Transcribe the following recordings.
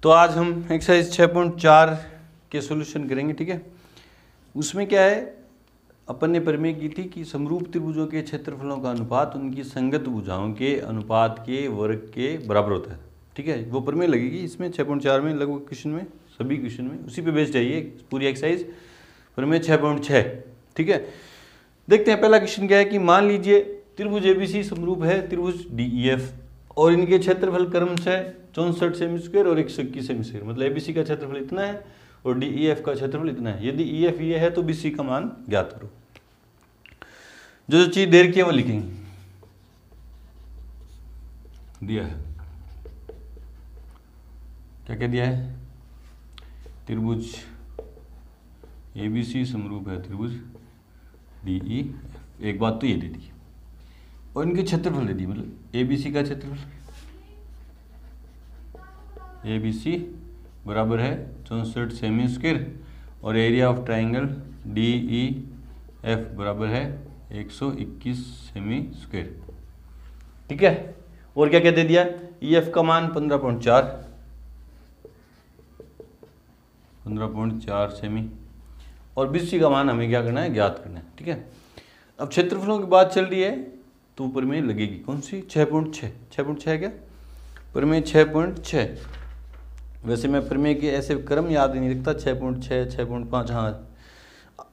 तो आज हम एक्सरसाइज 6.4 के सॉल्यूशन करेंगे। ठीक है, उसमें क्या है, अपन ने प्रमेय की थी कि समरूप त्रिभुजों के क्षेत्रफलों का अनुपात उनकी संगत भुजाओं के अनुपात के वर्ग के बराबर होता है। ठीक है, वो प्रमेय लगेगी इसमें 6.4 में, लगभग क्वेश्चन में, सभी क्वेश्चन में उसी पे बेस्ड चाहिए पूरी एक्सरसाइज, प्रमेय 6.6। ठीक है, देखते हैं पहला क्वेश्चन क्या है कि मान लीजिए त्रिभुज एबीसी समरूप है त्रिभुज डीईएफ और इनके क्षेत्रफल क्रमशः 64 सेमी स्क्वायर और 121 सेमी स्क्वायर। मतलब एबीसी का क्षेत्रफल इतना है और डीईएफ का क्षेत्रफल इतना है। यदि ईएफ ये है तो बीसी का मान ज्ञात करो। जो चीज देर की है वो लिखेंगे, दिया है क्या क्या दिया है, त्रिभुज एबीसी समरूप है त्रिभुज डीईएफ। एक बात तो ये दे दी और इनके क्षेत्रफल दे दी। मतलब एबीसी का क्षेत्रफल एबीसी बराबर है 64 सेमी स्क्वायर और एरिया ऑफ ट्राइंगल डीईएफ बराबर है 121 सेमी स्क्वायर। ठीक है, और क्या क्या दे दिया, ईएफ का मान 15.4 सेमी और बीसी का मान हमें क्या करना है, ज्ञात करना है। ठीक है, अब क्षेत्रफलों की बात चल रही है तो प्रमेय लगेगी कौन सी, 6.6 क्या, प्रमेय 6.6। वैसे मैं प्रमेय के ऐसे क्रम याद नहीं रखता, 6.6 6.5, हाँ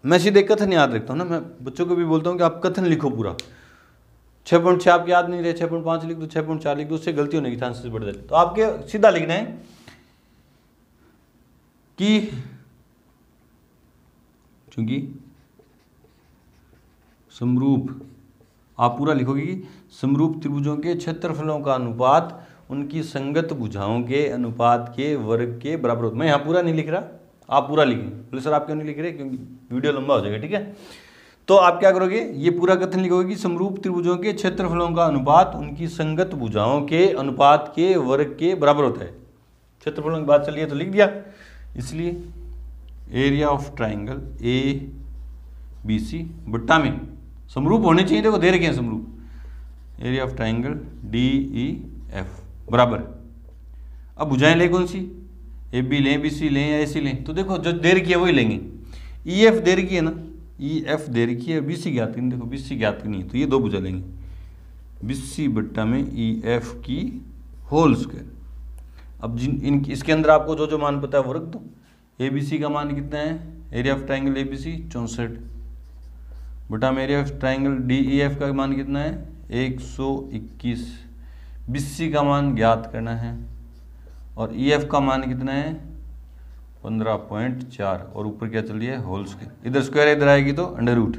मैं सीधे कथन याद रखता हूँ ना। मैं बच्चों को भी बोलता हूँ कि आप कथन लिखो पूरा। 6.6 आपके याद नहीं रहे, 6.5 लिख दो, 6.4 लिख दो, उससे गलती होने की चांसेस बढ़ जाते। तो आपके सीधा लिखना है कि चूंकि समरूप, आप पूरा लिखोगे कि समरूप त्रिभुजों के क्षेत्रफलों का अनुपात उनकी संगत भुजाओं के अनुपात के वर्ग के बराबर होता है। मैं यहाँ पूरा नहीं लिख रहा, आप पूरा लिखेंगे। बोले सर आप क्यों नहीं लिख रहे, क्योंकि वीडियो लंबा हो जाएगा। ठीक है, तो आप क्या करोगे, ये पूरा कथन लिखोगे कि समरूप त्रिभुजों के क्षेत्रफलों का अनुपात उनकी संगत भुजाओं के अनुपात के वर्ग के बराबर होता है। क्षेत्रफलों की बात चलिए तो लिख दिया, इसलिए area of triangle A B C बट्टा में समरूप होने चाहिए, देखो दे रखे हैं समरूप, area of triangle D E F बराबर। अब भुजाएं ले कौन सी, ए बी लें, बी सी लें या ए सी लें, तो देखो जो दे रखी है वही लेंगे। ई एफ दे रखी है ना, ई एफ दे रखी है, बी सी ज्ञात करनी, देखो बी सी ज्ञात करनी है तो ये दो भुजा लेंगे, बी सी बट्टा में ई एफ की होल स्क्वायर। अब जिन इन इसके अंदर आपको जो जो मान पता है वो रख दो। ए बी सी का मान कितना है, area of triangle A B C 64 बटा में area of triangle D E F का मान कितना है 121, बीसी का मान ज्ञात करना है और ई एफ का मान कितना है 15.4 और ऊपर क्या चल रही है, होल स्क्वायर। इधर स्क्वायर इधर आएगी तो अंडर रूट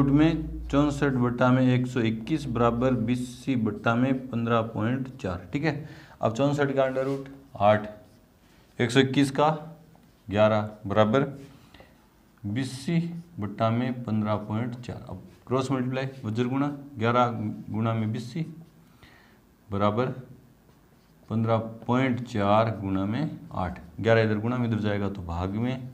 में 64 बट्टा में 121 बराबर बीसी बट्टा में 15.4। ठीक है, अब 64 का अंडर रूट 8, 121 का 11 बराबर बीसी बट्टा में 15.4। अब क्रॉस मल्टीप्लाई वज्र गुणा 11 गुणा में बीसी बराबर 15.4 गुणा में 8, 11 इधर गुणा में इधर जाएगा तो भाग में,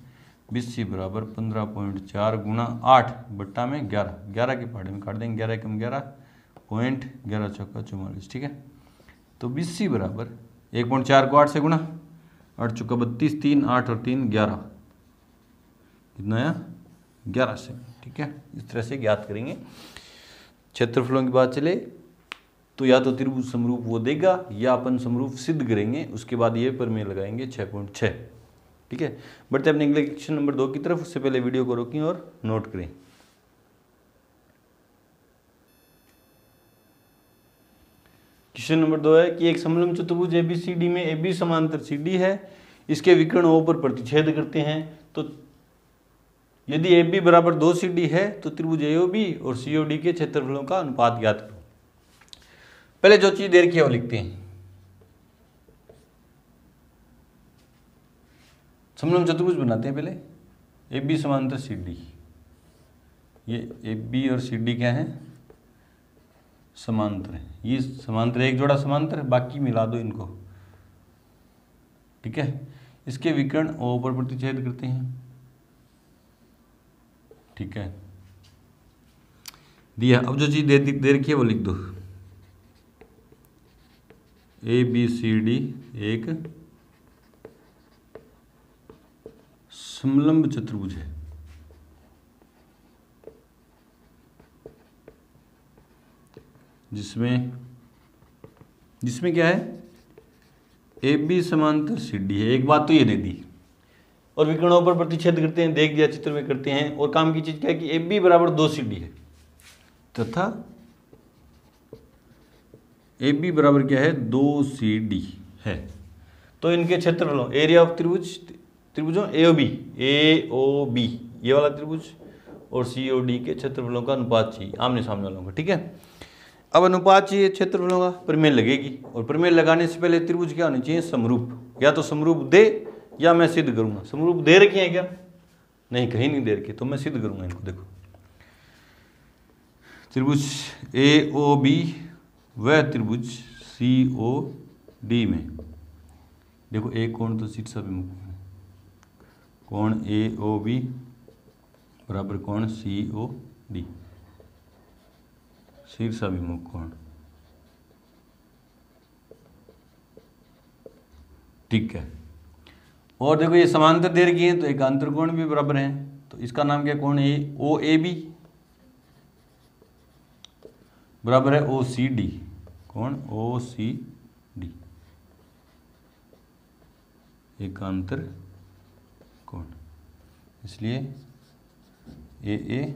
बीसी बराबर 15.4 गुणा 8 बट्टा में 11, 11 के पहाड़े में काट देंगे, 11 कम 11 पॉइंट 11 चौका 44। ठीक है, तो बीसी बराबर 1.4 को 8 से गुणा, 8 चौका 32, 3 8 और 3 11, कितना आया 11 से। ठीक है, इस तरह से ज्ञात करेंगे। क्षेत्रफलों की बात चले तो या तो त्रिभुज समरूप वो देगा या अपन समरूप सिद्ध करेंगे, उसके बाद ये प्रमेय लगाएंगे 6.6। ठीक है, बढ़ते अपने अगले क्वेश्चन नंबर 2 की तरफ। उससे पहले वीडियो को रोकें और नोट करें। क्वेश्चन नंबर 2 है कि एक समलंब चतुर्भुज एबीसीडी में एबी समांतर सीडी है, इसके विकर्ण ओ पर प्रतिच्छेद करते हैं। तो यदि ए बी बराबर 2 सी डी है तो त्रिभुज एओबी और सीओडी के क्षेत्रफलों का अनुपात ज्ञात करो। पहले जो चीज दे रखी है वो लिखते हैं। समलंब चतुर्भुज बनाते हैं पहले, ए बी समांतर सी डी। ये ए बी और सी डी क्या है, समांतर है। ये समांतर, एक जोड़ा समांतर, बाकी मिला दो इनको। ठीक है, इसके विकर्ण ओ पर प्रतिच्छेद करते हैं। ठीक है, दिया। अब जो चीज दे रखी है वो लिख दो, ए बी सी डी एक समलंब चतुर्भुज है, जिसमें क्या है, ए बी समांतर सी डी है। एक बात तो ये दे दी, और विकर्णों पर प्रतिच्छेद करते हैं, देख दिया चित्र में करते हैं। और काम की चीज क्या है कि ए बी बराबर 2 सी डी है, तथा ए बी बराबर क्या है, 2 सी डी है। तो इनके क्षेत्रफलों, एरिया ऑफ त्रिभुजों ए ओ बी ये वाला त्रिभुज और सी ओ डी के क्षेत्रफलों का अनुपात चाहिए, आमने सामने वालों का। ठीक है, अब अनुपात चाहिए क्षेत्रफलों का, प्रमेय लगेगी। और प्रमेय लगाने से पहले त्रिभुज क्या होनी चाहिए, समरूप। या तो समरूप दे या मैं सिद्ध करूंगा। समरूप दे रखे हैं क्या, नहीं, कहीं नहीं दे रखे, तो मैं सिद्ध करूंगा इनको। देखो, त्रिभुज ए ओ बी वह त्रिभुज सी ओ डी में, देखो एक कोण तो शीर्षाभिमुख है, कोण ए ओ बी बराबर कोण सी ओ डी, शीर्षाभिमुख कोण। ठीक है, और देखो ये समांतर दे रखी है, तो एक अंतर कोण भी बराबर है, तो इसका नाम क्या, कोण ए ओ ए बी बराबर है ओ सी डी, कोण ओ सी डी, एकांतर कोण। इसलिए ए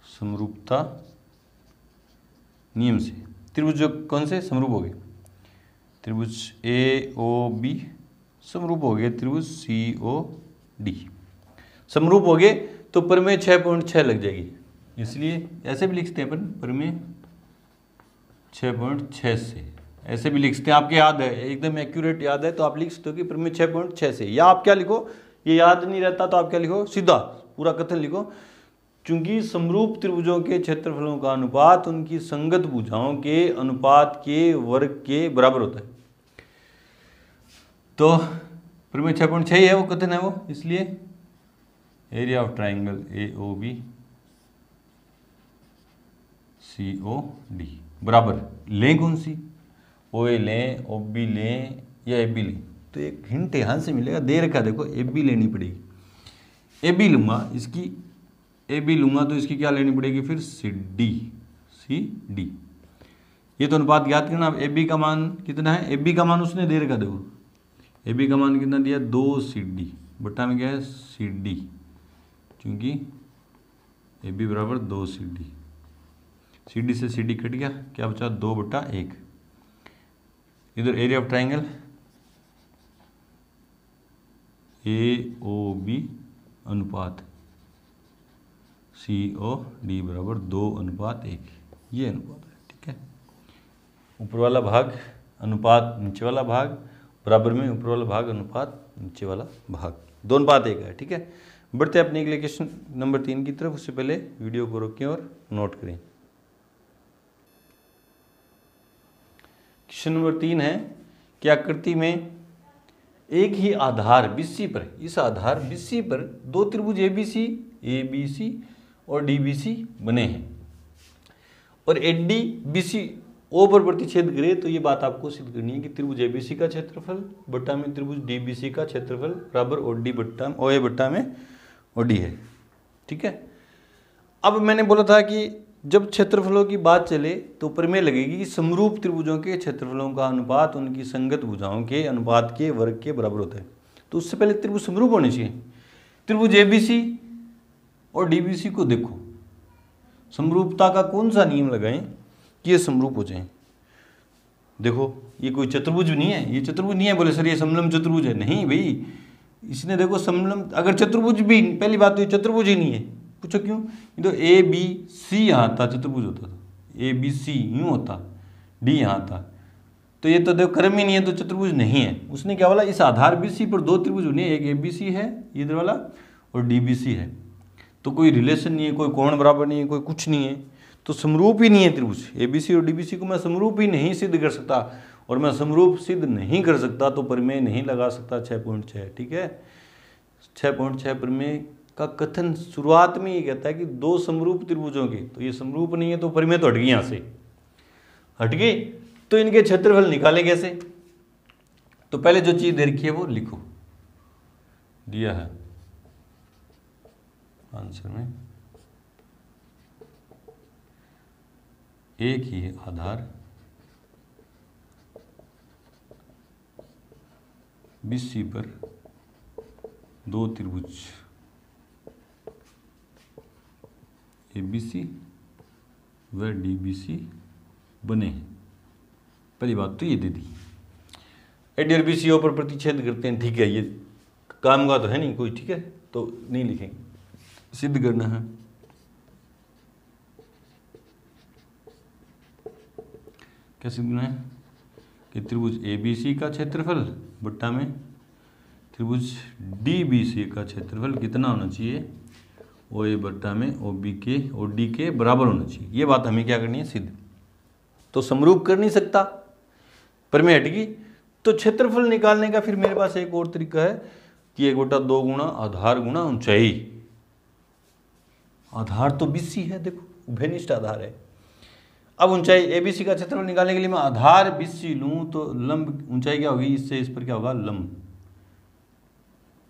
समरूपता नियम से त्रिभुज जो कौन से समरूप हो गए, त्रिभुज ए ओ बी समरूप हो गए त्रिभुज सी ओ डी, समरूप हो गए तो प्रमेय 6.6 लग जाएगी। इसलिए ऐसे भी लिखते हैं अपन, प्रमेय 6.6 से, ऐसे भी लिखते हैं। आपके याद है, एकदम एक्यूरेट याद है तो आप लिख सकते हो कि प्रमेय 6.6 से। या आप क्या लिखो, ये याद नहीं रहता तो आप क्या लिखो, सीधा पूरा कथन लिखो। चूंकि समरूप त्रिभुजों के क्षेत्रफलों का अनुपात उनकी संगत भुजाओं के अनुपात के वर्ग के बराबर होता है। तो प्रमेय 6.6 ही है वो कथन है वो। इसलिए area of triangle A O B C O D बराबर, लें कौन सी, ओ ए लें, ओ बी लें या ए बी लें। तो एक हिंट यहाँ से मिलेगा, दे रखा देखो, ए बी लेनी पड़ेगी। ए बी लूँगा, इसकी ए बी लूँगा तो इसकी क्या लेनी पड़ेगी फिर, सी डी। ये तो अनुपात ज्ञात करना। अब ए बी का मान कितना है, ए बी का मान उसने दे रखा देखो, ए बी का मान कितना दिया, 2 सी डी बट्टा में क्या है, सी डी, क्योंकि ए बी बराबर 2 सी डी। सी डी से सी डी कट गया, क्या बचा, 2/1। इधर area of triangle A O B अनुपात सी ओ डी बराबर 2/1, ये अनुपात है। ठीक है, ऊपर वाला भाग अनुपात नीचे वाला भाग बराबर में, ऊपर वाला भाग अनुपात नीचे वाला भाग, 2/1 है। ठीक है, बढ़ते हैं अपने अगले क्वेश्चन नंबर 3 की तरफ। उससे पहले वीडियो को रोकें और नोट करें। क्वेश्चन नंबर 3 है कि आकृति में एक ही आधार BC पर, इस आधार BC पर 2 त्रिभुज ABC और DBC बने हैं और ADBC O पर प्रतिच्छेद करे, तो ये बात आपको सिद्ध करनी है कि त्रिभुज ABC का क्षेत्रफल बट्टा में त्रिभुज DBC का क्षेत्रफल बराबर OA बट्टा में OD है। ठीक है, अब मैंने बोला था कि जब क्षेत्रफलों की बात चले तो प्रमेय लगेगी कि समरूप त्रिभुजों के क्षेत्रफलों का अनुपात उनकी संगत भुजाओं के अनुपात के वर्ग के बराबर होता है। तो उससे पहले त्रिभुज समरूप होने चाहिए। त्रिभुज ABC और DBC को देखो, समरूपता का कौन सा नियम लगाएं कि ये समरूप हो जाएं। देखो ये कोई चतुर्भुज नहीं है, ये चतुर्भुज नहीं है। बोले सर ये समलंब चतुर्भुज है, नहीं भाई, इसने देखो समलंब, अगर चतुर्भुज भी, पहली बात तो ये चतुर्भुज ही नहीं है। पूछो क्यों, ये तो ABC यहाँ था, चतुर्भुज होता था, ABC यूँ होता, D यहाँ था, तो ये तो देखो क्रम ही नहीं है, तो चतुर्भुज नहीं है। उसने क्या बोला, इस आधार BC पर 2 त्रिभुज होने, एक ABC है इधर वाला और DBC है, तो कोई रिलेशन नहीं है, कोई कोण बराबर नहीं है, कोई कुछ नहीं है, तो समरूप ही नहीं है त्रिभुज। ABC और DBC को मैं समरूप ही नहीं सिद्ध कर सकता, और मैं समरूप सिद्ध नहीं कर सकता तो प्रमेय नहीं लगा सकता 6.6। ठीक है, 6.6 प्रमेय का कथन शुरुआत में ये कहता है कि 2 समरूप त्रिभुजों के, तो ये समरूप नहीं है तो प्रमेय तो हट गई, यहाँ से हट गई, तो इनके क्षेत्रफल निकालें कैसे। तो पहले जो चीज दे रखी है वो लिखो, दिया है आंसर में, एक ही आधार BC पर दो त्रिभुज ABC व DBC बने हैं। पहली बात तो ये दे दी। AD और BCO पर प्रतिच्छेद करते हैं, ठीक है, ये काम का तो है नहीं कोई, ठीक है, तो नहीं लिखेंगे, सिद्ध करना है। क्या सिद्ध करना है कि त्रिभुज ABC का क्षेत्रफल बट्टा में त्रिभुज DBC का क्षेत्रफल कितना होना चाहिए, OA बट्टा में OB के OD के बराबर होना चाहिए। ये बात हमें क्या करनी है, सिद्ध। तो समरूप कर नहीं सकता, प्रमेय हटेगी। तो क्षेत्रफल निकालने का फिर मेरे पास एक और तरीका है कि 1/2 गुणा आधार गुणा ऊंचाई। आधार तो BC है, देखो उभयनिष्ठ आधार है। अब ऊंचाई ABC का क्षेत्रफल निकालने के लिए मैं आधार BC लूं तो लंब ऊंचाई क्या होगी, इससे इस पर क्या होगा, लंब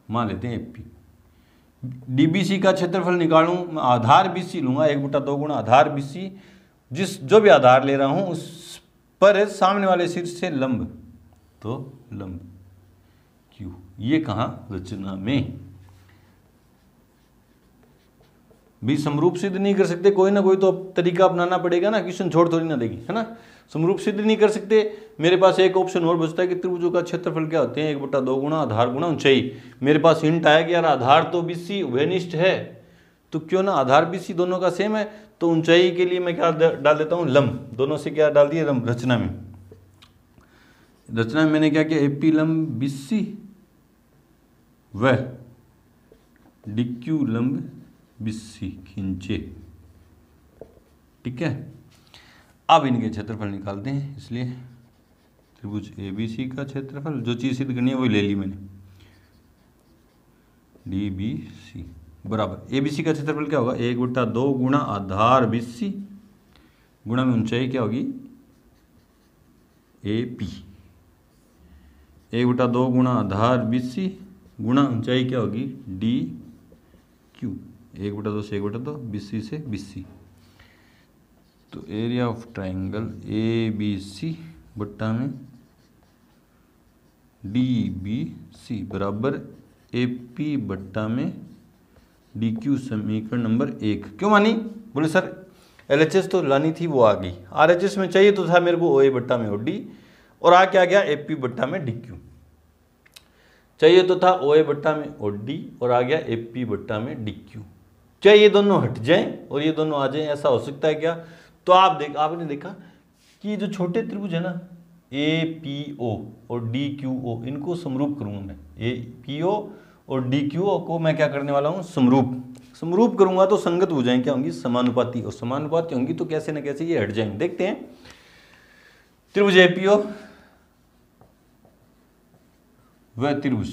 मान लेते हैं AP। DBC का क्षेत्रफल निकालूं मैं आधार BC लूंगा, 1/2 गुणा आधार BC, जो भी आधार ले रहा हूं उस पर सामने वाले शीर्ष से लंब, तो लंब Q। ये कहां, रचना में। भी समरूप सिद्ध नहीं कर सकते, कोई ना कोई तो तरीका अपनाना पड़ेगा ना, क्वेश्चन छोड़ थोड़ी ना देगी, है ना। समरूप सिद्ध नहीं कर सकते, मेरे पास एक ऑप्शन और बचता है कि त्रिभुजों का क्षेत्रफल क्या होते हैं, 1/2 गुणा आधार गुणा ऊंचाई। मेरे पास हिंट आया कि यार आधार तो BC उभयनिष्ठ है, तो क्यों ना आधार BC दोनों का सेम है, तो ऊंचाई के लिए मैं क्या डाल देता हूँ, लंब। दोनों से क्या डाल दिया, लंब। रचना में मैंने क्या किया, AP लंब BC व DQ लंब BC खींचे, ठीक है। अब इनके क्षेत्रफल निकालते हैं, इसलिए त्रिभुज ABC का क्षेत्रफल, जो चीज सिद्ध करनी है वही ले ली मैंने, DBC बराबर ABC का क्षेत्रफल क्या होगा, 1/2 गुणा आधार BC गुणा में ऊंचाई क्या होगी, AP। 1/2 गुणा आधार BC गुणा ऊंचाई क्या होगी, DQ। 1/2 से 1/2, BC से BC। तो एरिया ऑफ ट्राइंगल ABC बट्टा में DBC बराबर AP बट्टा में DQ। समीकरण नंबर 1 क्यों मानी, बोले सर LHS तो लानी थी, वो आ गई। RHS में चाहिए तो था मेरे को OA बट्टा में OD, और आ क्या गया, AP बट्टा में DQ। चाहिए तो था OA बट्टा में OD और आ गया AP बट्टा में DQ। चाहे ये दोनों हट जाएं और ये दोनों आ जाएं, ऐसा हो सकता है क्या। तो आपने देखा कि जो छोटे त्रिभुज है ना, APO और DQO, इनको समरूप करूंगा मैं। APO और DQO को मैं क्या करने वाला हूं, समरूप करूंगा तो संगत भुजाएं क्या होंगी, समानुपाती। और समानुपाती होंगी तो कैसे न कैसे ये हट जाएंगे। देखते हैं, त्रिभुज APO व त्रिभुज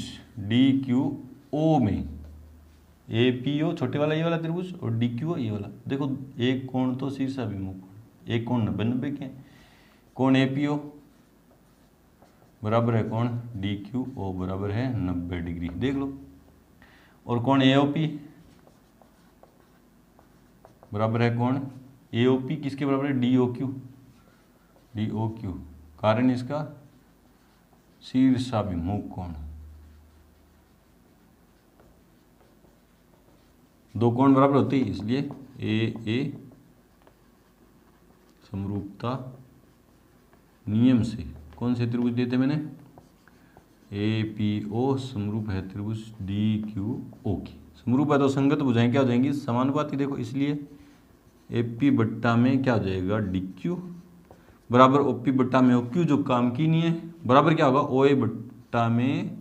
DQO में APO छोटे वाला ये वाला त्रिभुज और DQO ये वाला, देखो एक कोण तो शीर्षाभिमुख कोण, एक कोण 90 के, कोण APO बराबर है कोण DQO बराबर है 90 डिग्री, देख लो। और कोण AOP बराबर है कोण AOP किसके बराबर है, DOQ। कारण इसका शीर्षाभिमुख कोण। दो कोण बराबर होते ही, इसलिए AA समरूपता नियम से कौन से त्रिभुज देते मैंने, APO समरूप है त्रिभुज DQO की। समरूप है तो संगत भुजाएं क्या हो जाएंगी, समानुपाती। देखो इसलिए AP बट्टा में क्या हो जाएगा, DQ बराबर OP बट्टा में OQ, जो काम की नहीं है, बराबर क्या होगा, OA बट्टा में,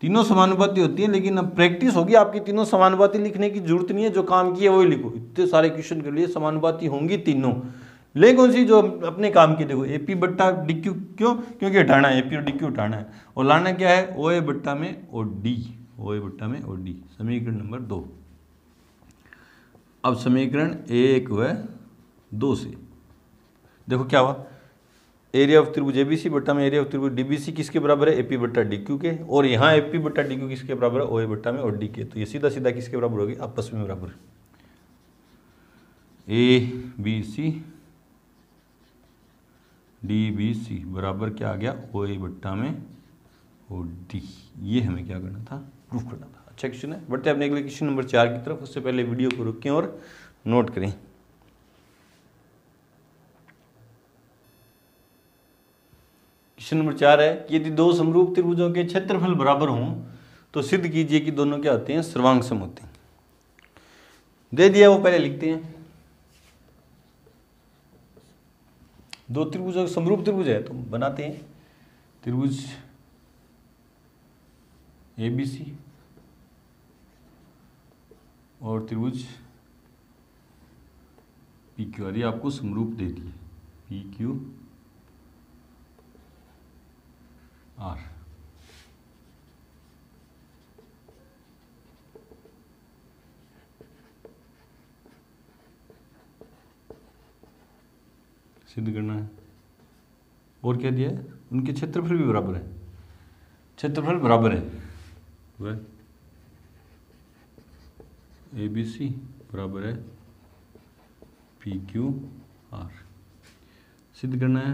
तीनों समानुपाती होती है, लेकिन अब प्रैक्टिस होगी आपकी, तीनों समानुपाती लिखने की जरूरत नहीं है, जो काम की है वही लिखो। इतने सारे क्वेश्चन के लिए समानुपाती होंगी तीनों, ले कौन सी, जो अपने काम की। देखो AP बट्टा DQ, क्यों, क्योंकि हटाना है, AP और DQ हटाना है, और लाना क्या है, OA बट्टा में OD, OA बट्टा में OD। समीकरण नंबर 2। अब समीकरण 1 व 2 से देखो क्या हुआ, एरिया ऑफ त्रिभुज एबीसी बट्टा में एरिया ऑफ त्रिभुज डीबीसी किसके बराबर है, एपी बट्टा डीक्यू के, और यहाँ एपी बट्टा डीक्यू किसके बराबर है, ओए बट्टा में और डी के। तो ये सीधा सीधा किसके बराबर होगी, आपस में बराबर, A B C D B C बराबर क्या आ गया, ओए बट्टा में ओ डी। ये हमें क्या करना था, प्रूफ करना था। अच्छा क्वेश्चन है। बढ़ते अपने अगले क्वेश्चन नंबर 4 की तरफ। उससे पहले वीडियो को रुकें और नोट करें। क्वेश्चन नंबर 4 है कि यदि दो समरूप त्रिभुजों के क्षेत्रफल बराबर हों तो सिद्ध कीजिए कि दोनों क्या होते हैं, सर्वांग होते हैं। दे दिया, वो पहले लिखते हैं। दो त्रिभुजों समरूप त्रिभुज है तो बनाते हैं। त्रिभुज एबीसी और त्रिभुज पी क्यू आर, ये आपको समरूप दे दिए, पी क्यू आर। सिद्ध करना है। और क्या दिया है, उनके क्षेत्रफल भी बराबर है, क्षेत्रफल बराबर है, वह ए बी सी बराबर है पी क्यू आर। सिद्ध करना है।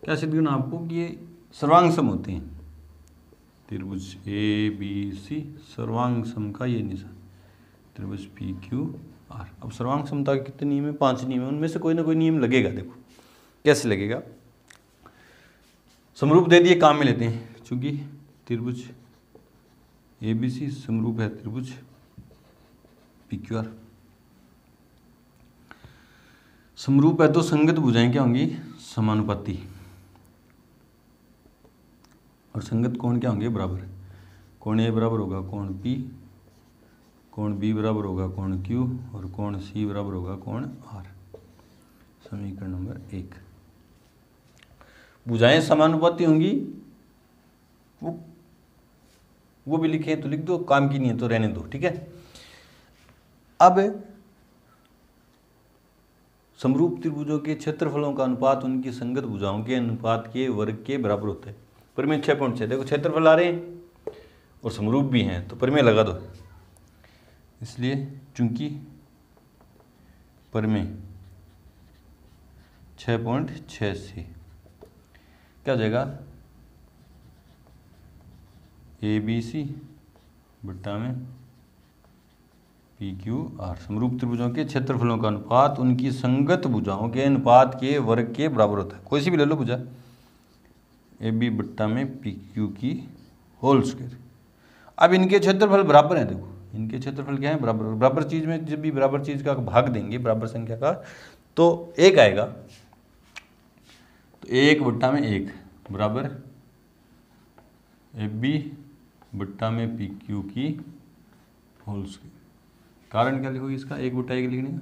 क्या सिद्ध करना आपको कि ये सर्वांग सम होते हैं। त्रिभुज ए बी सी सर्वांग सम का ये निशान, त्रिभुज पी क्यू आर। अब सर्वांग समता के कितने नियम है, 5 नियम है, उनमें से कोई ना कोई नियम लगेगा। देखो कैसे लगेगा, समरूप दे दिए, काम में लेते हैं। चूंकि त्रिभुज ए बी सी समरूप है त्रिभुज पी क्यू आर, समरूप है तो संगत भुजाएं क्या होंगी, समानुपाती, और संगत कोण क्या होंगे, बराबर। कोण ए बराबर होगा कोण पी, कोण बी बराबर होगा कोण क्यू, और कोण सी बराबर होगा कोण आर। समीकरण नंबर 1। भुजाएं समानुपाती होंगी, वो भी लिखे तो लिख दो, काम की नहीं है तो रहने दो, ठीक है। अब समरूप त्रिभुजों के क्षेत्रफलों का अनुपात उनकी संगत भुजाओं के अनुपात के वर्ग के बराबर होता है। परिमेय 6.6। देखो क्षेत्रफल आ रहे हैं और समरूप भी हैं तो परिमेय लगा दो। इसलिए चूंकि परिमेय 6.6 से क्या हो जाएगा, ए बी सी बट्टा में पी क्यू आर। समरूप त्रिभुजों के क्षेत्रफलों का अनुपात उनकी संगत भुजाओं के अनुपात के वर्ग के बराबर होता है। कोई सी भी ले लो भुजा, ए बी बट्टा में पी क्यू की होल स्क्वायर। अब इनके क्षेत्रफल बराबर हैं। देखो इनके क्षेत्रफल क्या है, बराबर। बराबर चीज में जब भी बराबर चीज का भाग देंगे बराबर संख्या का तो 1 आएगा, तो 1 बट्टा में 1 बराबर ए बी बट्टा में पी क्यू की होल स्क्वायर। कारण क्या लिखोगे इसका, 1 बट्टा 1 लिखने का,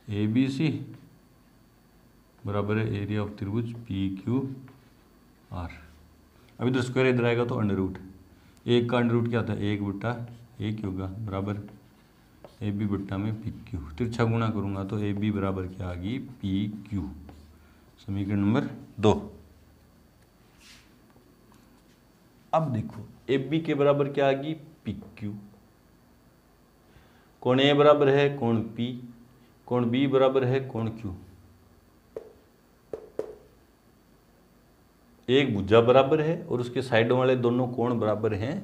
ए बी सी बराबर है एरिया ऑफ त्रिभुज पी क्यू आर। अब इधर स्क्वायर इधर आएगा तो अंडर रूट, 1 का अंडर रूट क्या था, 1 बट्टा 1 होगा बराबर ए बी बट्टा में पी क्यू। तिरछा गुणा करूंगा तो ए बी बराबर क्या आ गई, पी क्यू। समीकरण नंबर 2। अब देखो ए बी के बराबर क्या आ गई, पी क्यू। कोण ए बराबर है कोण पी, कोण बी बराबर है कोण क्यू। एक भुजा बराबर है और उसके साइडों वाले दोनों कोण बराबर हैं,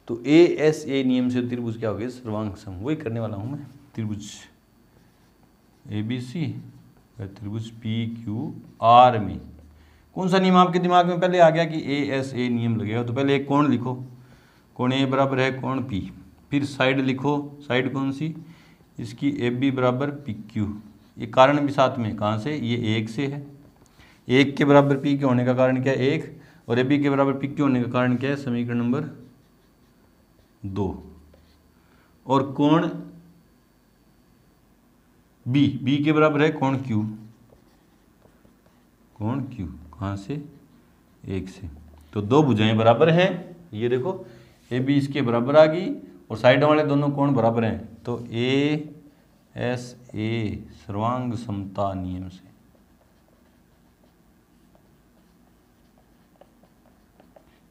तो ए एस ए नियम से त्रिभुज क्या हो गया, सर्वांग सम। वही करने वाला हूं मैं। त्रिभुज ए बी सी त्रिभुज पी क्यू आर में कौन सा नियम आपके दिमाग में पहले आ गया कि ए एस ए नियम लगेगा, तो पहले एक कोण लिखो, कोण ए बराबर है कोण पी, फिर साइड लिखो, साइड कौन सी, इसकी ए बी बराबर पी क्यू। ये कारण भी साथ में, कहाँ से, ये 1 से है, 1 के बराबर पी के होने का कारण क्या है 1, और ए बी के बराबर पी क्यू होने का कारण क्या है, समीकरण नंबर 2। और कोण बी के बराबर है कोण क्यू, कोण क्यू कहाँ से, 1 से। तो 2 भुजाएं बराबर हैं, ये देखो ए बी इसके बराबर आ गई और साइडों वाले दोनों कोण बराबर हैं, तो ए SA सर्वांग समता नियम से।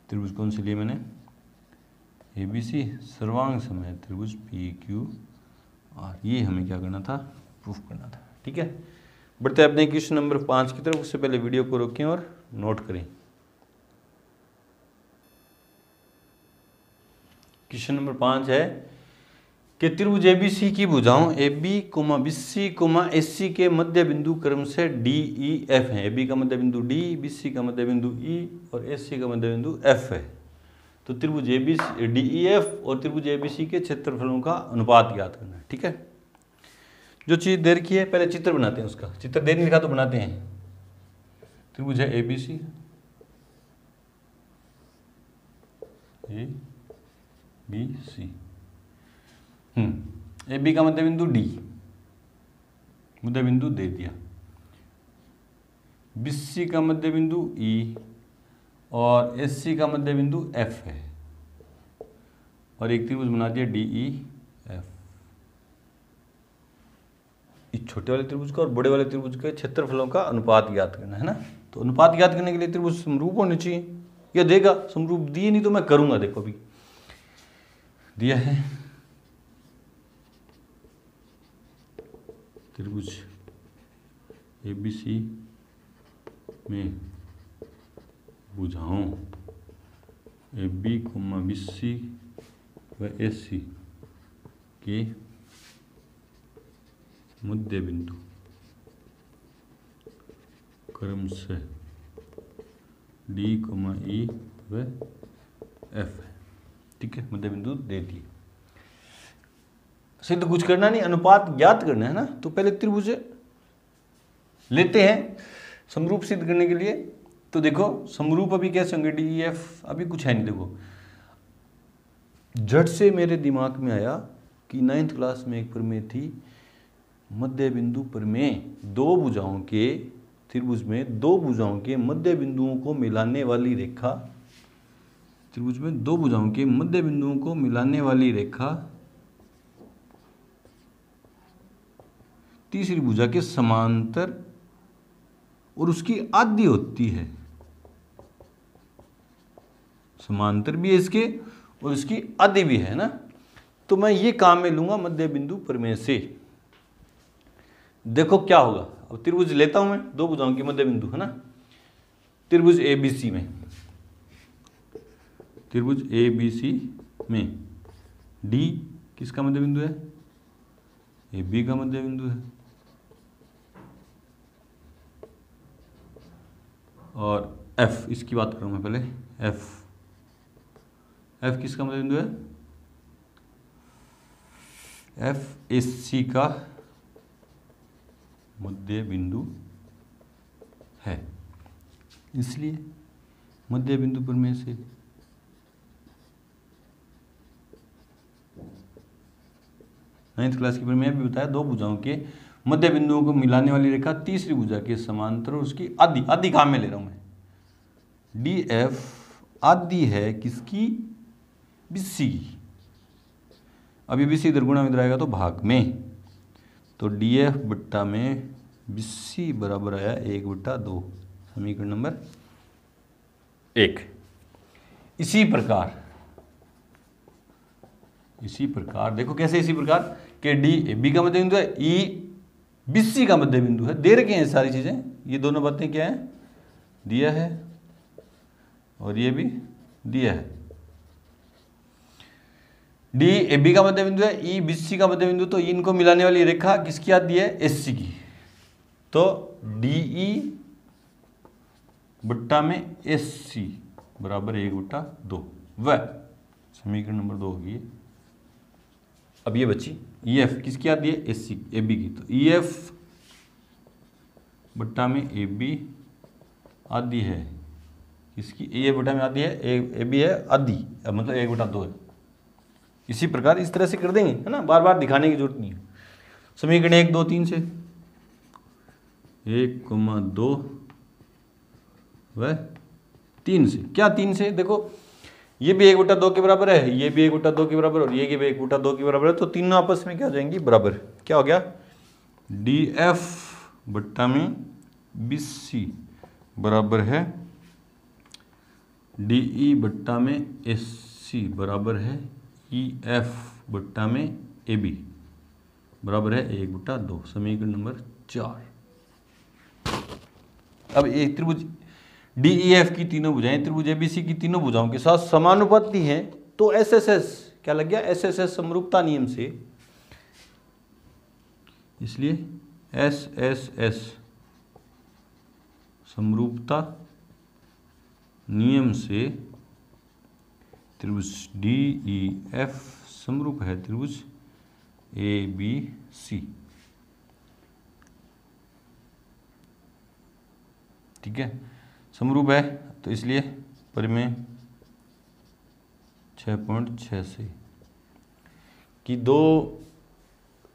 त्रिभुज कौन से लिए मैंने? ABC सर्वांग समय त्रिभुज PQR। ये हमें क्या करना था? प्रूफ करना था। ठीक है, बढ़ते हैं अपने क्वेश्चन नंबर 5 की तरफ। उससे पहले वीडियो को रोकें और नोट करें। क्वेश्चन नंबर 5 है कि त्रिभुज ABC की भुजाओं AB, BC, AC के मध्य बिंदु क्रम से DEF है। AB का मध्य बिंदु D, BC का मध्य बिंदु E और AC का मध्य बिंदु F है। तो त्रिभुज DEF और त्रिभुज ABC के क्षेत्रफलों का अनुपात ज्ञात करना है। ठीक है, जो चीज दे रखी है पहले चित्र बनाते हैं उसका। चित्र दे नहीं लिखा तो बनाते हैं। त्रिभुज है ABC, ABC, AB का मध्य बिंदु D, मध्य बिंदु दे दिया। BC का मध्य बिंदु E और AC का मध्य बिंदु F है और एक त्रिभुज बना दिया DEF। इस छोटे वाले त्रिभुज का और बड़े वाले त्रिभुज के क्षेत्रफलों का अनुपात ज्ञात करना है ना। तो अनुपात ज्ञात करने के लिए त्रिभुज समरूप होने चाहिए। यह देगा समरूप, दिए नहीं तो मैं करूंगा। देखो अभी दिया है त्रिभुज ABC में भुजाओं AB, BC व AC के मध्य बिंदु क्रम से D, E व F है। ठीक है, मध्य बिंदु दे दिए। सिद्ध कुछ करना नहीं, अनुपात ज्ञात करना है ना। तो पहले त्रिभुज लेते हैं समरूप सिद्ध करने के लिए। तो देखो समरूप अभी कैसे होंगे? DEF अभी कुछ है नहीं। देखो झट से मेरे दिमाग में आया कि 9th क्लास में एक प्रमेय थी, मध्य बिंदु प्रमेय। दो भुजाओं के त्रिभुज में दो भुजाओं के मध्य बिंदुओं को मिलाने वाली रेखा, त्रिभुज में दो भुजाओं के मध्य बिंदुओं को मिलाने वाली रेखा तीसरी भुजा के समांतर और उसकी आधी होती है। समांतर भी है इसके और इसकी आधी भी है ना। तो मैं ये काम में लूंगा मध्य बिंदु प्रमेय से। देखो क्या होगा। अब त्रिभुज लेता हूं मैं, दो भुजाओं के मध्य बिंदु है ना। त्रिभुज ABC में, त्रिभुज ABC में D किसका मध्य बिंदु है? AB का मध्य बिंदु है। और F, इसकी बात करूं मैं पहले। F किसका मध्य बिंदु है? F AC का मध्य बिंदु है। इसलिए मध्य बिंदु प्रमेय से नाइन्थ क्लास की प्रमेय भी बताया, दो भुजाओं के मध्य बिंदुओं को मिलाने वाली रेखा तीसरी भुजा के समांतर और उसकी आधी, आधी काम में ले रहा हूं मैं। DF आधी है किसकी? BC की। अभी BC इधर गुणा में आएगा तो भाग में, तो DF बट्टा में BC बराबर आया 1/2, समीकरण नंबर 1। इसी प्रकार देखो कैसे, इसी प्रकार के DAB का मध्य बिंदु है, BC का मध्य बिंदु है। दे रखे हैं सारी चीजें, ये दोनों बातें क्या है? दिया है और ये भी दिया है। DAB का मध्य बिंदु है, BC का मध्य बिंदु, तो इनको मिलाने वाली रेखा किसकी आती है? SC की। तो DE बट्टा में SC बराबर 1/2, वह समीकरण नंबर 2 होगी। अब ये बची EF किसकी आती है? SC, AB की। तो EF बट्टा में AB आधी है किसकी? EF बट्टा में आधी है, AB है आधी, मतलब 1/2 है। इसी प्रकार इस तरह से कर देंगे, है ना। बार बार दिखाने की जरूरत नहीं है। समीकरण 1, 2, 3 से 1,2 व 3 से। क्या 3 से? देखो ये भी 1/2 के बराबर है, ये भी 1/2 के बराबर और ये भी 1/2 के बराबर है। तो तीनों आपस में क्या हो जाएंगी? बराबर। क्या हो गया, डी एफ बट्टा में बी सी बराबर है डी ई बट्टा में एस सी बराबर है ई एफ बट्टा में ए बी बराबर है 1/2। समीकरण नंबर 4। अब एक त्रिभुज डी ई एफ की तीनों भुजाएं त्रिभुज ए बी सी की तीनों भुजाओं के साथ समानुपाती हैं, तो एस एस एस क्या लग गया, एस एस एस समरूपता नियम से, इसलिए एस एस एस समरूपता नियम से त्रिभुज डी ई एफ समरूप है त्रिभुज ए बी सी। ठीक है, समरूप है, तो इसलिए परिमेय 6.6 से कि दो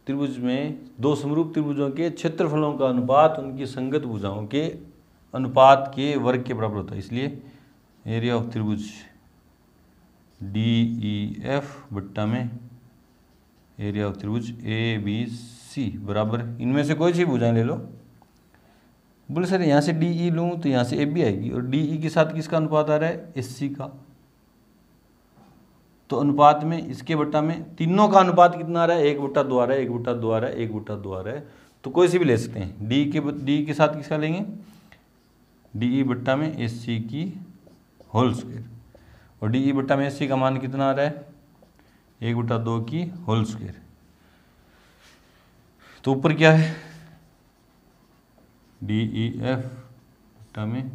त्रिभुज में दो समरूप त्रिभुजों के क्षेत्रफलों का अनुपात उनकी संगत भुजाओं के अनुपात के वर्ग के बराबर होता है। इसलिए एरिया ऑफ त्रिभुज डी ई एफ बट्टा में एरिया ऑफ त्रिभुज ए बी सी बराबर, इनमें से कोई सी भुजाएं ले लो। बोले सर यहाँ से डी ई लूँ तो यहाँ से ए बी आएगी, और डी ई के साथ किसका अनुपात आ रहा है, एस सी का। तो अनुपात में इसके बट्टा में तीनों का अनुपात कितना आ रहा है, 1/2 आ रहा है, 1/2 आ रहा है, 1/2 आ रहा है। तो कोई सी भी ले सकते हैं। डी के साथ किसका लेंगे, डी ई बट्टा में एस सी की होल स्क्वायर, और डी ई बट्टा में एस सी का मान कितना आ रहा है, 1/2 की होल स्क्वायर। तो ऊपर क्या है, डी ई एफ बट्टा में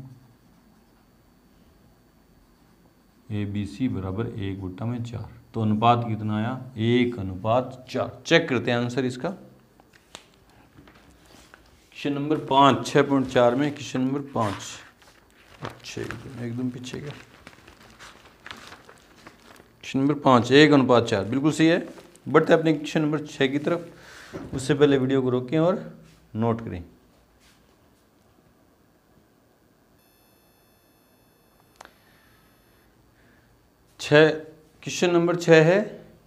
ए बी सी बराबर 1/4। तो अनुपात कितना आया, 1/4। चेक करते हैं आंसर इसका। क्वेश्चन नंबर 5 6.4 में क्वेश्चन नंबर 5 एकदम पीछे का क्वेश्चन नंबर 5 1/4 बिल्कुल सही है। बढ़ते अपने क्वेश्चन नंबर 6 की तरफ। उससे पहले वीडियो को रोकें और नोट करें। क्वेश्चन नंबर 6 है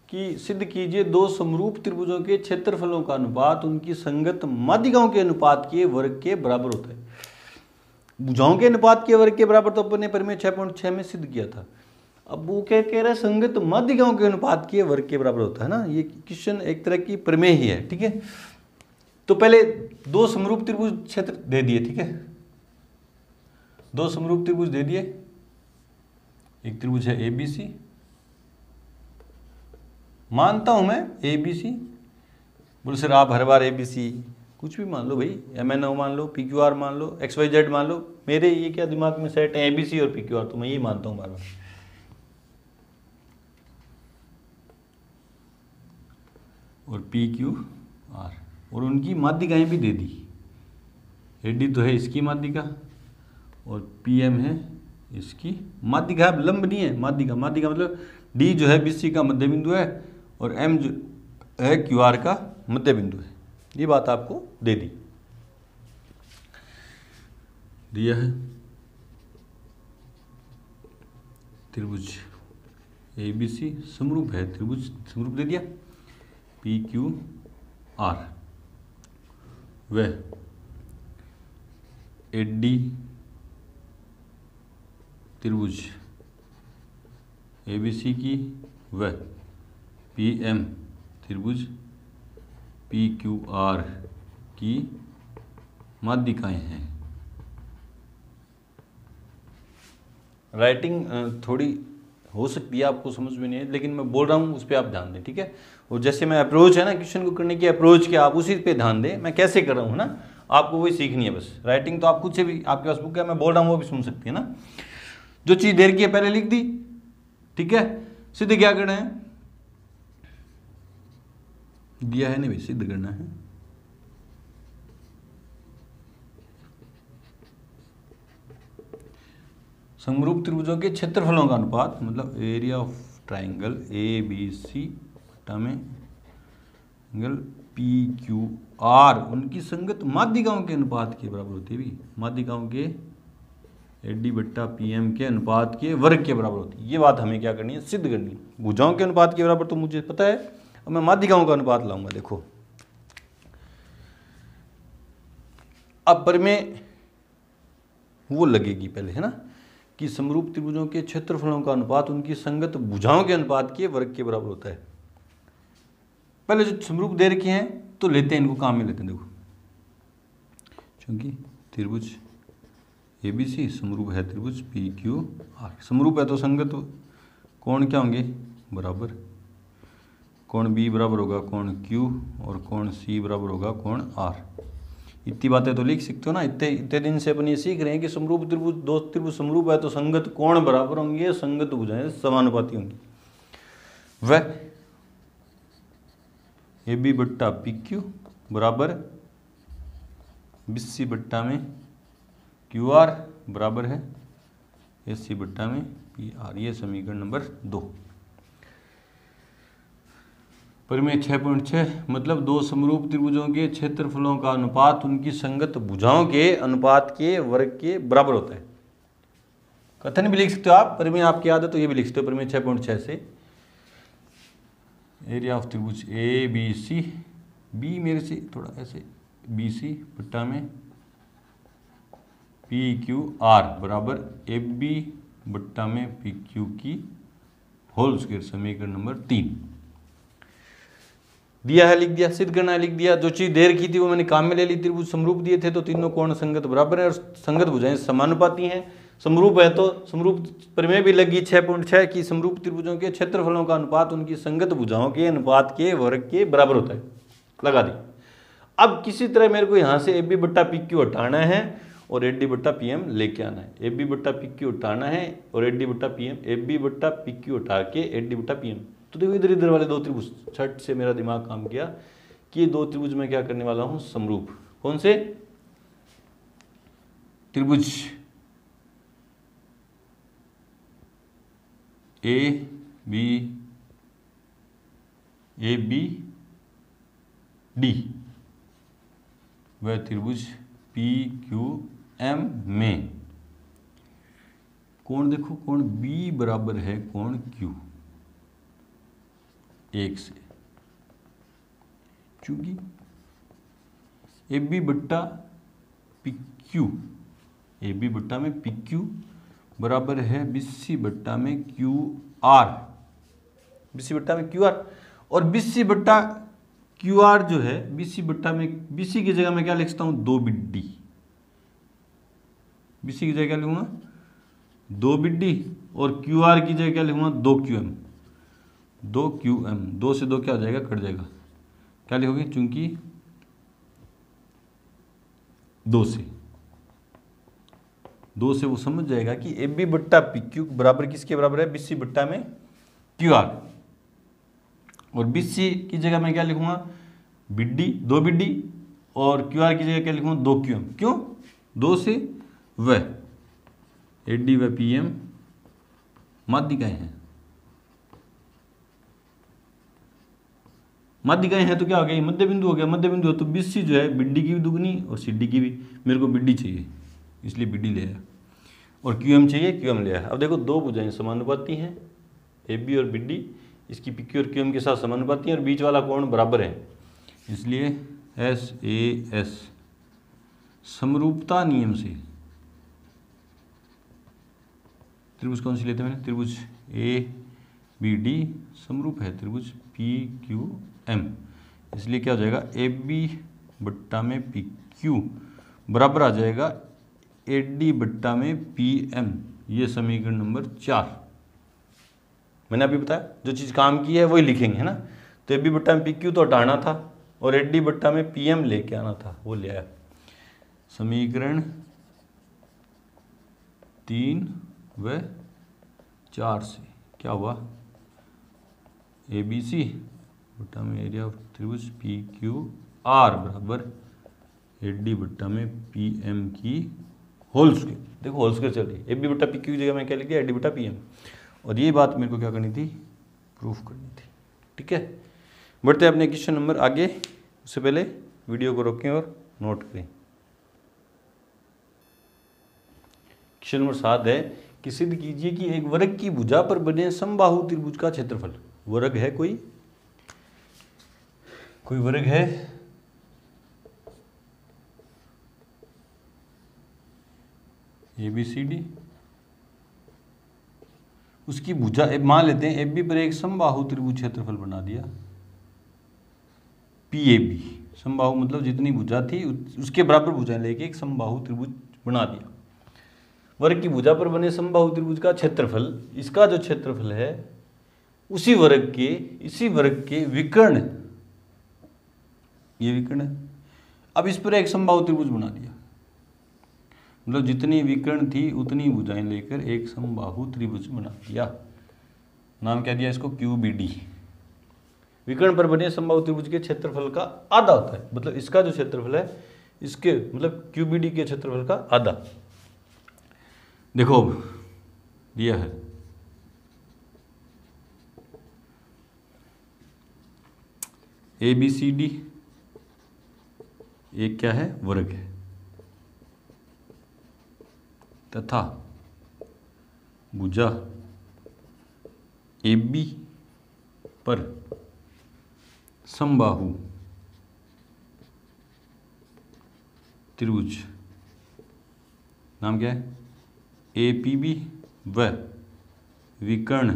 कि सिद्ध कीजिए दो समरूप त्रिभुजों के क्षेत्रफलों का अनुपात उनकी संगत माध्यिकाओं के अनुपात के वर्ग के बराबर होता है। भुजाओं के अनुपात के वर्ग के बराबर तो अपने परिमेय 6.6 में सिद्ध किया था। अब वो क्या कह रहा है, संगत माध्यिकाओं के अनुपात के वर्ग के बराबर होता है ना। ये क्वेश्चन एक तरह की प्रमेय ही है। ठीक है, तो पहले दो समरूप त्रिभुज क्षेत्र दे दिए। ठीक है, दो समरूप त्रिभुज दे दिए। एक त्रिभुज है ए बी सी, मानता हूं मैं ए बी सी। बोले सर आप हर बार ए बी सी कुछ भी मान लो भाई, एम एन ओ मान लो, पी क्यू आर मान लो, एक्स वाई जेड मान लो। मेरे ये क्या दिमाग में सेट है, ए बी सी और पी क्यू आर, तो मैं यही मानता हूं बार बार। और पी क्यू आर, और उनकी माध्यिकाएं भी दे दी। ए डी तो है इसकी माध्यिका, और पी एम है इसकी माध्यिका। लंब नहीं है, माध्यिका। माध्यिका मतलब डी जो है बी सी का मध्य बिंदु है, और एम जो है क्यू आर का मध्य बिंदु है। ये बात आपको दे दी, दिया है। त्रिभुज ए बी सी समरूप है त्रिभुज, समरूप दे दिया पी क्यू आर। वह ए डी त्रिभुज ए बी सी की व पी एम त्रिभुज पी क्यू आर की माध्यिकाएं हैं। राइटिंग थोड़ी हो सकती है आपको समझ में नहीं है, लेकिन मैं बोल रहा हूँ उस पर आप ध्यान दें। ठीक है, और जैसे मैं अप्रोच है ना क्वेश्चन को करने की अप्रोच क्या, आप उसी पे ध्यान दें। मैं कैसे कर रहा हूँ ना, आपको वही सीखनी है बस। राइटिंग तो आप खुद से भी, आपके पास बुक है, मैं बोल रहा हूँ वो भी सुन सकती है ना। जो चीज़ देर की है पहले लिख दी। ठीक है, सिद्ध क्या करना है, दिया है नहीं भाई, सिद्ध करना है। समरूप त्रिभुजों के क्षेत्रफलों का अनुपात, मतलब area of triangle A B C बटा में एंगल पी क्यू आर उनकी संगत माध्यिकाओं के अनुपात के बराबर होती है। भी माध्यिकाओं के ए डी बट्टा पी एम के अनुपात के वर्ग के बराबर होती है। ये बात हमें क्या करनी है, सिद्ध करनी है। भुजाओं के अनुपात के बराबर तो मुझे पता है, अब मैं माध्यिकाओं का अनुपात लाऊंगा। देखो अब परिमेय वो लगेगी पहले, है ना, कि समरूप त्रिभुजों के क्षेत्रफलों का अनुपात उनकी संगत भुजाओं के अनुपात के वर्ग के बराबर होता है। पहले जो समरूप दे रखे हैं तो लेते हैं, इनको काम में लेते हैं। देखो, क्योंकि त्रिभुज ABC समरूप है त्रिभुज PQR। समरूप है तो संगत कोण क्या होंगे, बराबर। कोण B बराबर होगा कोण Q और कोण C बराबर होगा कोण R। इतनी बातें तो लिख सकते हो ना। इतने दिन से अपन ये सीख रहे हैं कि समरूप त्रिभुज, दो त्रिभुज समरूप है तो संगत कोण बराबर होंगे, संगत भुजाएं समानुपाती होंगी। वह AB बट्टा PQ बराबर BC बट्टा में QR बराबर है AC बट्टा में PR। ये समीकरण नंबर 2। परिमेय 6.6 मतलब दो समरूप त्रिभुजों के क्षेत्रफलों का अनुपात उनकी संगत भुजाओं के अनुपात के वर्ग के बराबर होता है। कथन भी लिख सकते हो आप, परिमेय आपकी याद है तो ये भी लिख सकते हो। परिमेय 6.6 से एरिया ऑफ त्रिभुज ABC, B मेरे से थोड़ा ऐसे, BC बट्टा में PQR बराबर AB बट्टा में PQ की होल स्क्वायर। समीकरण नंबर 3 दिया है, लिख दिया। सिद्ध करना है, लिख दिया। जो चीज देर की थी वो मैंने काम में ले ली। त्रिभुज समरूप दिए थे तो तीनों कोण संगत बराबर है और संगत भुजाएं समानुपाती हैं। समरूप है तो समरूप परिमेय भी लगी 6.6 की समरूप त्रिभुजों के क्षेत्रफलों का अनुपात उनकी संगत भुजाओं के अनुपात के वर्ग के बराबर होता है। लगा दी। अब किसी तरह मेरे को यहाँ से AB बट्टा PQ हटाना है और AD बट्टा PM लेके आना है। AB बट्टा PQ हटाना है और AD बट्टा PM, AB बट्टा PQ हटा के AD बट्टा PM। तो देखो इधर इधर वाले दो त्रिभुज, छठ से मेरा दिमाग काम किया कि ये दो त्रिभुज में क्या करने वाला हूं, समरूप। कौन से त्रिभुज, ABD वह त्रिभुज PQM में कोण देखो, कोण B बराबर है कोण Q 1 से, चूंकि AB बट्टा PQ, AB बट्टा में PQ बराबर है BC बट्टा में QR, BC बट्टा में QR। और BC बट्टा QR जो है, BC बट्टा में, BC की जगह मैं क्या लिख सकता हूं, 2BD। BC की जगह क्या लिखूंगा, 2BD और QR की जगह क्या लिखूंगा, 2QM। 2QM, 2 से 2 क्या हो जाएगा, कट जाएगा। क्या लिखोगे, चूंकि 2 से वो समझ जाएगा कि AB बट्टा PQ बराबर किसके बराबर है, BC बट्टा में QR। और BC की जगह मैं क्या लिखूंगा, BD, 2BD और QR की जगह क्या लिखूंगा, 2QM। क्यों, 2 से वह AD व PM माध्यिकाएं हैं। माध्यिकाएं हैं तो क्या हो गया, मध्य बिंदु हो गया। मध्य बिंदु है तो BC जो है BD की भी दुगनी और CD की भी। मेरे को BD चाहिए इसलिए BD ले आया और QM चाहिए, QM ले आया। अब देखो दो भुजाएं समानुपाती हैं, AB और BD, इसकी PQ और QM के साथ समानुपाती हैं और बीच वाला कोण बराबर है, इसलिए SAS समरूपता नियम से त्रिभुज कौन सी लेते हैं मैंने, त्रिभुज ABD समरूप है त्रिभुज PQM। इसलिए क्या हो जाएगा, AB बट्टा में PQ बराबर आ जाएगा AD बट्टा में PM। ये समीकरण नंबर 4 मैंने अभी बताया। जो चीज़ काम की है वही लिखेंगे, है ना। तो AB बट्टा में PQ तो हटाना था और AD बट्टा में PM लेके आना था, वो ले आया। समीकरण 3 व 4 से क्या हुआ, ABC बट्टा में एरिया ऑफ त्रिभुज PQR बराबर AD बट्टा में PM की होल स्क्वायर। देखो होल स्क्वायर चल रही है। AB बट्टा PQ की जगह मैं क्या लिख दिया, AD बट्टा PM। और ये बात मेरे को क्या करनी थी, प्रूफ करनी थी। ठीक है, बढ़ते हैं अपने क्वेश्चन नंबर आगे। उससे पहले वीडियो को रोकें और नोट करें। क्वेश्चन नंबर 7 है कि सिद्ध कीजिए कि एक वर्ग की भुजा पर बने समबाहु त्रिभुज का क्षेत्रफल। वर्ग है कोई वर्ग है ABCD, उसकी भुजा मान लेते हैं AB पर एक समबाहु त्रिभुज क्षेत्रफल बना दिया PAB। समबाहु मतलब जितनी भुजा थी उसके बराबर भुजा लेके एक समबाहु त्रिभुज बना दिया। वर्ग की भुजा पर बने समबाहु त्रिभुज का क्षेत्रफल, इसका जो क्षेत्रफल है इसी वर्ग के विकर्ण, ये विकर्ण है। अब इस पर एक समबाहु त्रिभुज बना दिया, मतलब जितनी विकर्ण थी उतनी भुजाएं लेकर एक समबाहु त्रिभुज बना दिया। नाम क्या दिया इसको? QBD। विकर्ण पर बने समबाहु त्रिभुज के क्षेत्रफल का आधा होता है, मतलब इसका जो क्षेत्रफल है इसके मतलब QBD के क्षेत्रफल का आधा। देखो दिया है ABCD एक क्या है? वर्ग है, तथा भुजा AB पर समबाहु त्रिभुज, नाम क्या है? APB व विकर्ण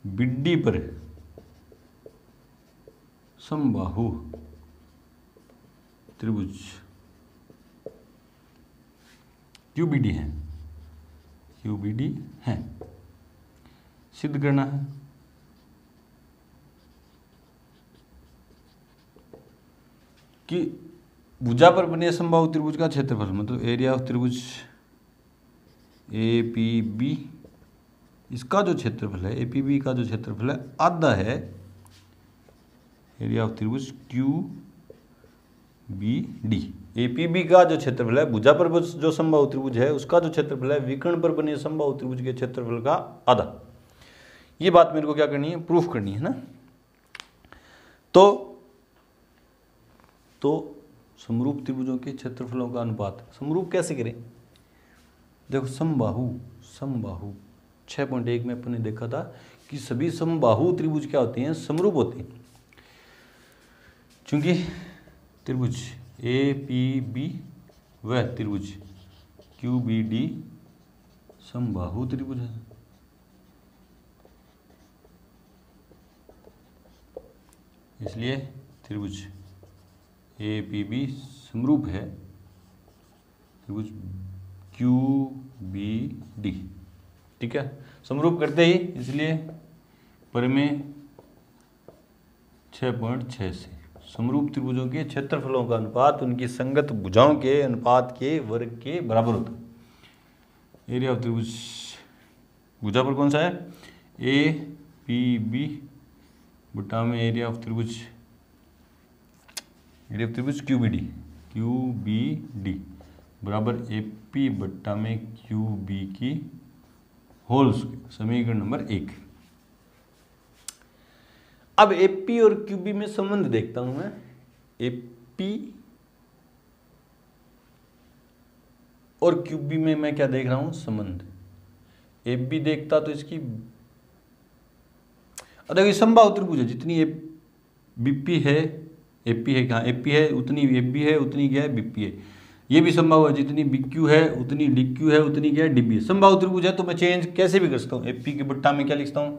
BD पर समबाहु त्रिभुज QBD है, QBD है। सिद्ध करना है। कि भुजा पर बने समबाहु त्रिभुज का क्षेत्रफल मतलब एरिया ऑफ त्रिभुज APB, इसका जो क्षेत्रफल है APB का जो क्षेत्रफल है आधा है एरिया ऑफ त्रिभुज QBD। APB का जो क्षेत्रफल है भुजा पर जो समबाहु त्रिभुज है उसका जो क्षेत्रफल है विकर्ण पर बने समबाहु त्रिभुज के क्षेत्रफल का आधा। ये बात मेरे को क्या करनी है? प्रूफ करनी है ना। तो समरूप त्रिभुजों के क्षेत्रफलों का अनुपात समरूप कैसे करें? देखो समबाहु 6.1 में अपन ने देखा था कि सभी समबाहु त्रिभुज क्या होते हैं? समरूप होते हैं। चूंकि त्रिभुज APB व त्रिभुज QBD समबाहु त्रिभुज है, इसलिए त्रिभुज APB समरूप है त्रिभुज QBD। ठीक है, समरूप करते ही इसलिए परिमेय 6.6 से समरूप त्रिभुजों के क्षेत्रफलों का अनुपात उनकी संगत भुजाओं के अनुपात के वर्ग के बराबर होता है। एरिया ऑफ त्रिभुज भुजा पर कौन सा है? APB बटा में एरिया ऑफ त्रिभुज QBD बराबर AP बट्टा में QB की होल स्क्वायर, समीकरण नंबर 1। अब AP और QB में संबंध देखता हूं मैं। AP और QB में मैं क्या देख रहा हूं? संबंध। AB देखता तो इसकी देखिए समबाहु त्रिभुज है, जितनी BP है AP है, कहाँ AP है उतनी AB है, उतनी क्या है BP है। ये भी समबाहु है, जितनी BQ है उतनी DQ है, उतनी क्या है DB है। समबाहु त्रिभुज है तो मैं चेंज कैसे भी कर सकता हूँ। AP के बट्टा में क्या लिख सकता हूँ?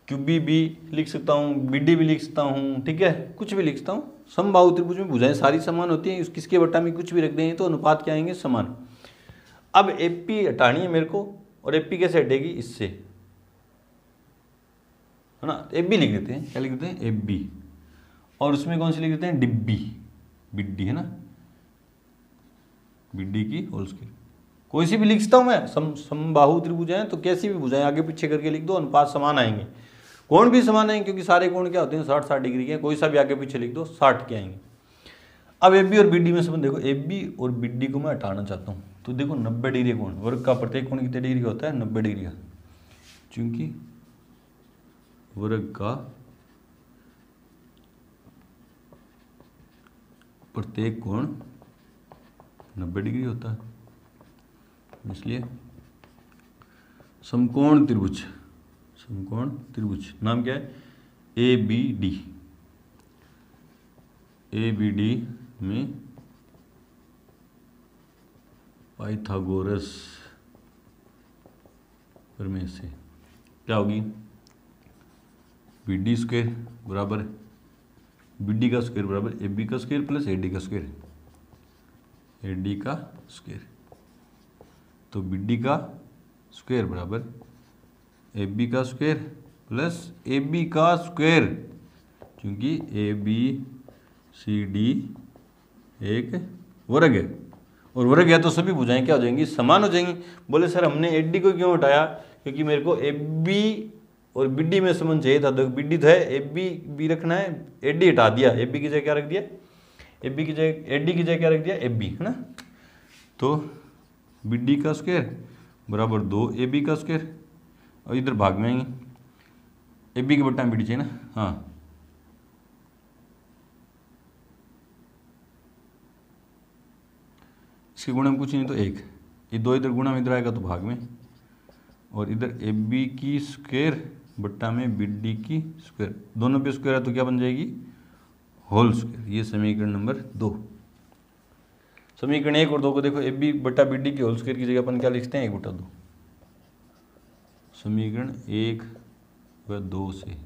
QB भी लिख सकता हूँ, BD भी लिख सकता हूँ, ठीक है, कुछ भी लिख सकता हूँ। समबाहु त्रिभुज में भुजाएं सारी समान होती हैं, किसके बट्टा में कुछ भी रख देंगे तो अनुपात क्या आएंगे? समान। अब AP हटानी है मेरे को, और AP कैसे हटेगी? इससे, है ना। AB लिख देते हैं, क्या लिख देते हैं? AB, और उसमें कौन सी लिख देते हैं? BD है ना, BD की होल स्क्वायर। कोई सी भी लिख सकता हूँ मैं। समबाहु त्रिभुज हैं तो कैसी भी भुजाएं आगे पीछे करके लिख दो, अनुपात समान आएंगे। कोण भी समान आएंगे क्योंकि सारे कोण क्या होते हैं? 60-60 डिग्री के। कोई सा भी आगे पीछे लिख दो 60 के आएंगे। अब AB और BD में संबंध देखो। AB और BD को मैं हटाना चाहता हूँ तो देखो 90 डिग्री कोण, वर्ग का प्रत्येक कोण कितने डिग्री का होता है? 90 डिग्री का। चूंकि वर्ग का प्रत्येक कोण 90 डिग्री होता है, इसलिए समकोण त्रिभुज नाम क्या है? ABD में पाइथागोरस प्रमेय से क्या होगी, बी डी स्क्वायर बराबर बी डी का स्क्वायर बराबर ए बी का स्क्वायर प्लस ए डी का स्क्वायर, ए डी का स्क्वायर। तो बी डी का स्क्वायर बराबर ए बी का स्क्वायर प्लस ए बी का स्क्वायर, क्योंकि ए बी सी डी एक वर्ग है, और वर्ग है तो सभी भुजाएं क्या हो जाएंगी, समान हो जाएंगी। बोले सर हमने ए डी को क्यों हटाया, क्योंकि मेरे को ए बी और बी डी में संबंध चाहिए था, तो बी डी तो है, ए बी बी रखना है, ए डी हटा दिया, ए बी की जगह क्या रख दिया, ए बी की जगह ए डी की जगह क्या रख दिया, ए बी, है ना। तो बी डी का स्क्वायर बराबर 2 ए बी का स्क्वायर, और इधर भाग में आएंगे, ए बी के बट्टा में बी डी चाहिए ना, हाँ। इसके गुणा में कुछ नहीं तो 1, ये 2 इधर गुणा में इधर आएगा तो भाग में, और इधर ए बी की स्क्वायर बट्टा में बी डी की स्क्वायर, दोनों पे स्क्वायर है तो क्या बन जाएगी, होल स्क्वायर। ये समीकरण नंबर 2। समीकरण 1 और 2 को देखो, ए बी बट्टा बी डी की होल स्क्वायर की जगह अपन क्या लिखते हैं, 1/2। समीकरण 1 व 2 से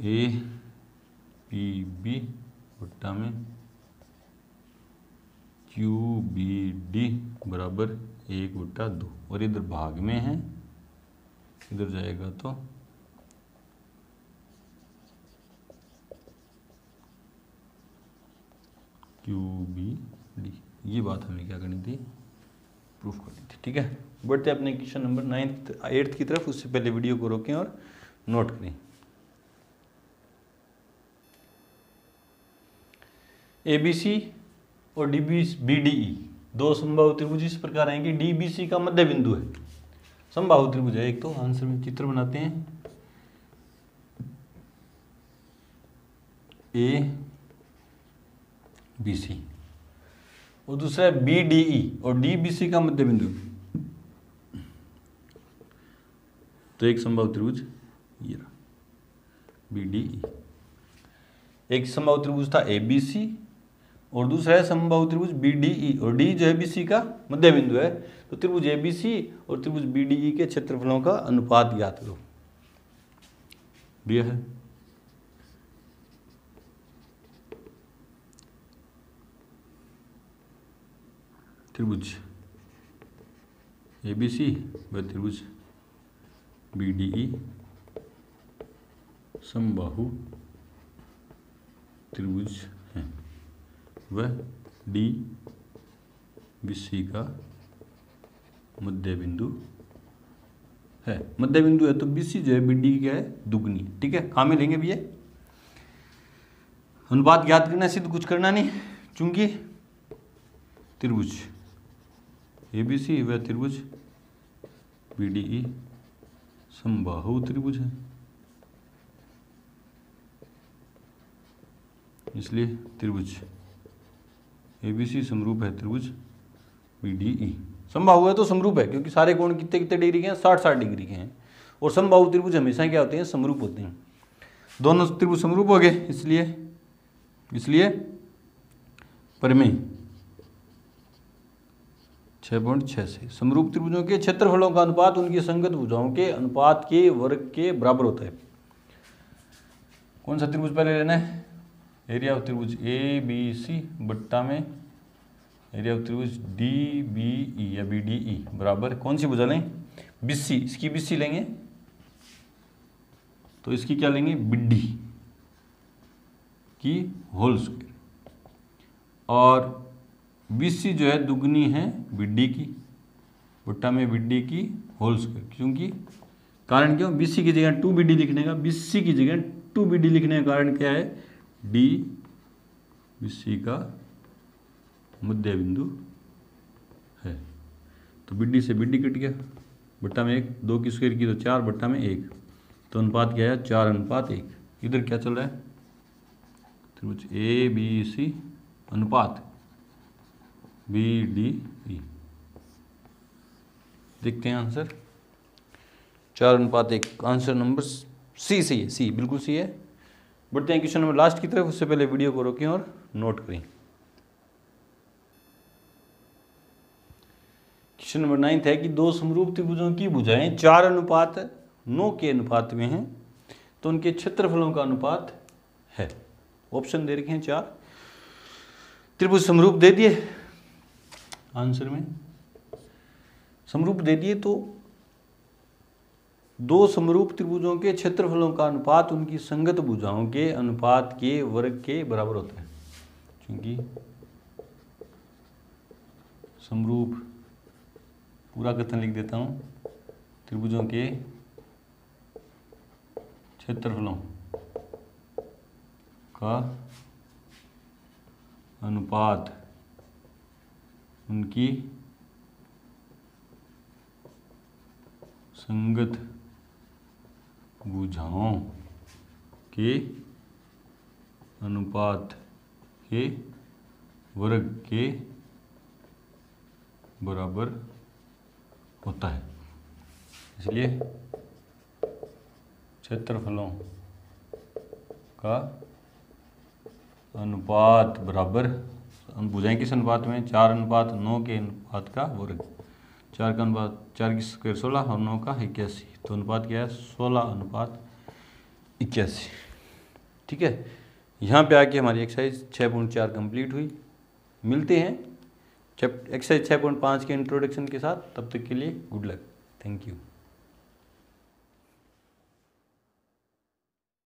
ए पी बी बट्टा में क्यू बी डी बराबर 1/2, और इधर भाग में है, इधर जाएगा तो क्यू बी डी। ये बात हमें क्या करनी थी, प्रूफ करनी थी। ठीक है, बढ़ते अपने क्वेश्चन नंबर 9th 8th की तरफ। उससे पहले वीडियो को रोकें और नोट करें। ABC और BDE दो समबाहु त्रिभुज इस प्रकार हैं कि DBC का मध्य बिंदु है, समबाहु त्रिभुज है। एक तो आंसर में चित्र बनाते हैं, ABC और दूसरा है BDE और DBC का मध्य बिंदु। तो एक समबाहु त्रिभुज ये रहा BDE, एक समबाहु त्रिभुज था ABC और दूसरा है समबाहु त्रिभुज BDE, और D जो है BC का मध्य बिंदु है। तो त्रिभुज ABC और त्रिभुज BDE के क्षेत्रफलों का अनुपात ज्ञात करो, दिया है। त्रिभुज ABC व त्रिभुज BDE समबाहु त्रिभुज हैं, वह DBC का मध्य बिंदु है। मध्य बिंदु है तो BC जो है BD क्या है, दुगनी। ठीक है, कहाँ में लेंगे भैया, अनुपात ज्ञात करना, सिद्ध कुछ करना नहीं, चूंकि त्रिभुज ABC व त्रिभुज BDE समबाहु त्रिभुज है, इसलिए त्रिभुज ABC समरूप है त्रिभुज BDE। समबाहु है तो समरूप है, क्योंकि सारे कोण कितने कितने डिग्री के हैं, 60-60 डिग्री के हैं, और समबाहु त्रिभुज हमेशा क्या होते हैं, समरूप होते हैं। दोनों त्रिभुज समरूप हो गए, इसलिए प्रमेय 6.6 से समरूप त्रिभुजों के क्षेत्रफलों का अनुपात उनकी संगत भुजाओं के अनुपात के वर्ग के बराबर होता है। कौन सा त्रिभुज पहले लेना है, एरिया ऑफ त्रिभुज ABC बट्टा में एरिया ऑफ त्रिभुज DBE या BDE बराबर कौन सी भुजा लें, BC। इसकी BC लेंगे तो इसकी क्या लेंगे, BD की होल स्क्वायर, और BC जो है दुगनी है BD की बट्टा में BD की होल स्क्वायर। क्योंकि कारण क्यों, BC की जगह 2BD लिखने का, BC की जगह 2BD लिखने का कारण क्या है, DBC का मध्य बिंदु है। तो BD से BD कट गया, बट्टा में 1, 2 की स्क्वायर की तो 4 बट्टा में 1, तो अनुपात क्या है, 4:1। इधर क्या चल रहा है, त्रिभुज ABC अनुपात BDE। देखते हैं आंसर, 4:1। आंसर नंबर सी सही है, सी बिल्कुल सी है। बढ़ते हैं क्वेश्चन नंबर लास्ट की तरफ। उससे पहले वीडियो को रोकें और नोट करें। क्वेश्चन नंबर 9 है कि दो समरूप त्रिभुजों की भुजाएं 4:9 के अनुपात में हैं, तो उनके क्षेत्रफलों का अनुपात है। ऑप्शन दे रखे हैं 4। त्रिभुज समरूप दे दिए आंसर में, समरूप दे दिए तो दो समरूप त्रिभुजों के क्षेत्रफलों का अनुपात उनकी संगत भुजाओं के अनुपात के वर्ग के बराबर होता है। क्योंकि समरूप, पूरा कथन लिख देता हूं, त्रिभुजों के क्षेत्रफलों का अनुपात उनकी संगत भुजाओं के अनुपात के वर्ग के बराबर होता है। इसलिए क्षेत्रफलों का अनुपात बराबर, भुजाएं किस अनुपात में, 4:9 के अनुपात का वर्ग। 4 का अनुपात, 4 की स्क्वायर 16 और 9 का 81, तो अनुपात क्या है 16:81। ठीक है, यहाँ पे आके हमारी एक्सरसाइज 6.4 कंप्लीट हुई। मिलते हैं एक्सरसाइज 6.5 के इंट्रोडक्शन के साथ, तब तक के लिए गुड लक, थैंक यू।